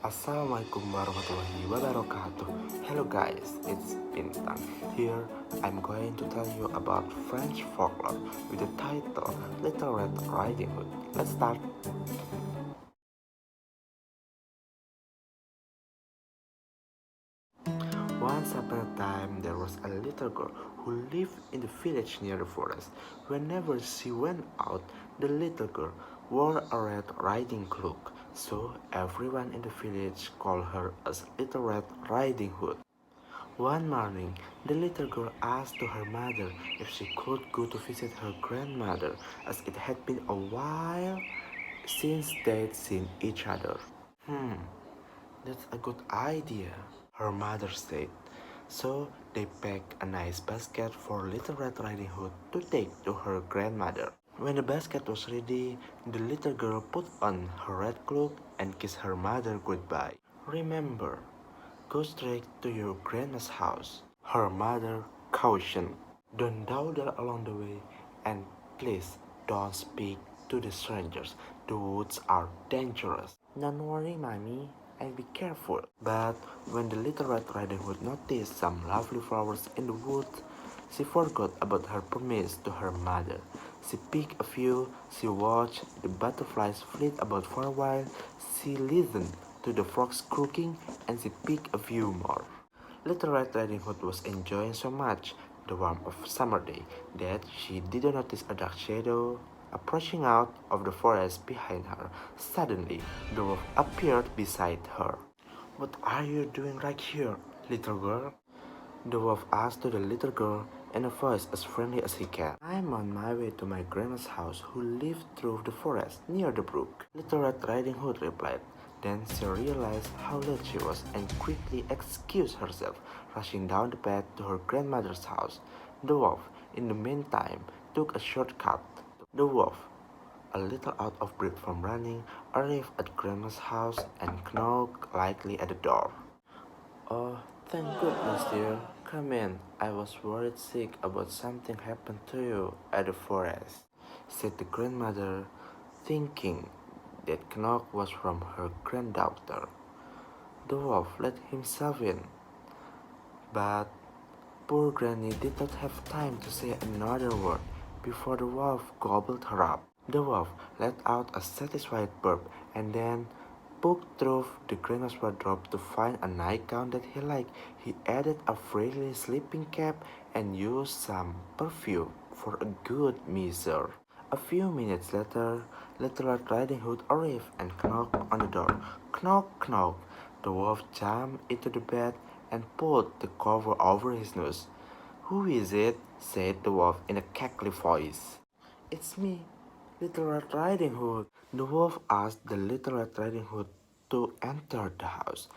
Assalamualaikum warahmatullahi wabarakatuh. Hello guys, it's Bintang. Here I'm going to tell you about French folklore with the title Little Red Riding Hood. Let's start. Once upon a time there was a little girl who lived in the village near the forest. Whenever she went out, the little girl wore a red riding cloak, so everyone in the village called her as Little Red Riding Hood. One morning, the little girl asked to her mother if she could go to visit her grandmother, as it had been a while since they'd seen each other. Hmm, that's a good idea, her mother said. So they packed a nice basket for Little Red Riding Hood to take to her grandmother. When the basket was ready, the little girl put on her red cloak and kissed her mother goodbye. Remember, go straight to your grandma's house, her mother cautioned. Don't dawdle along the way, and please don't speak to the strangers. The woods are dangerous. Don't worry, mommy. I'll be careful. But when the little Red Riding Hood noticed some lovely flowers in the woods, she forgot about her promise to her mother. She picked a few, she watched the butterflies flit about for a while, she listened to the frogs croaking, and she picked a few more. Little Red Riding Hood was enjoying so much the warmth of summer day that she didn't notice a dark shadow approaching out of the forest behind her. Suddenly, the wolf appeared beside her. What are you doing right here, little girl? The wolf asked to the little girl in a voice as friendly as he can. I'm on my way to my grandma's house who lived through the forest near the brook. Little Red Riding Hood replied. Then she realized how late she was and quickly excused herself, rushing down the path to her grandmother's house. The wolf, in the meantime, took a shortcut. The wolf, a little out of breath from running, arrived at grandma's house and knocked lightly at the door. Oh, thank goodness, dear. Come in. I was worried sick about something happened to you at the forest, said the grandmother, thinking that knock was from her granddaughter. The wolf let himself in, but poor Granny did not have time to say another word before the wolf gobbled her up. The wolf let out a satisfied burp and then poked through the grandma's wardrobe to find a nightgown that he liked. He added a frilly sleeping cap and used some perfume for a good measure. A few minutes later, Little Red Riding Hood arrived and knocked on the door. Knock, knock. The wolf jumped into the bed and pulled the cover over his nose. Who is it? Said the wolf in a cackly voice. It's me, Little Red Riding Hood. The wolf asked the Little Red Riding Hood to enter the house.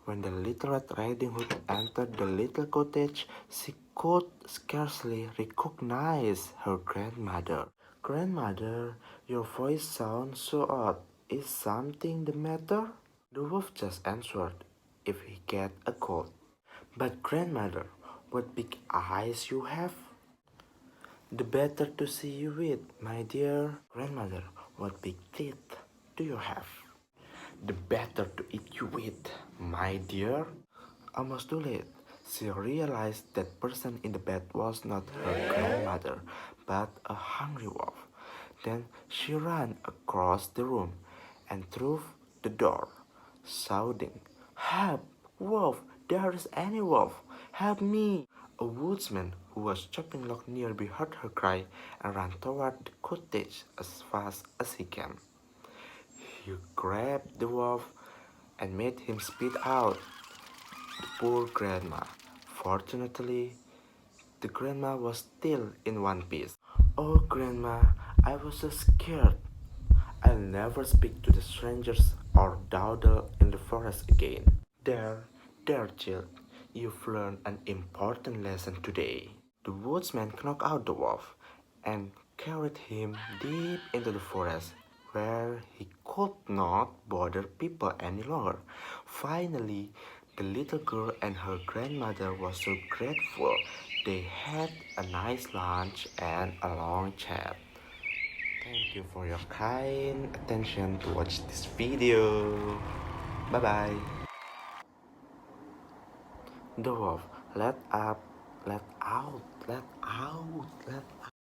When the Little Red Riding Hood entered the little cottage, she could scarcely recognize her grandmother. Grandmother, your voice sounds so odd. Is something the matter? The wolf just answered, if he get a cold. But grandmother, what big eyes you have! The better to see you with, my dear. Grandmother, what big teeth do you have? The better to eat you with, my dear. Almost too late. She realized that person in the bed was not her grandmother, but a hungry wolf. Then she ran across the room and through the door, shouting, Help! Wolf! There is any wolf! Help me! A woodsman who was chopping log nearby heard her cry and ran toward the cottage as fast as he can. He grabbed the wolf and made him spit out the poor grandma. Fortunately, the grandma was still in one piece. Oh, grandma, I was so scared. I'll never speak to the strangers or dawdle in the forest again. There, child, you've learned an important lesson today. The woodsman knocked out the wolf and carried him deep into the forest where he could not bother people any longer. Finally, the little girl and her grandmother were so grateful. They had a nice lunch and a long chat. Thank you for your kind attention to watch this video. Bye bye. The wolf let up, let out, let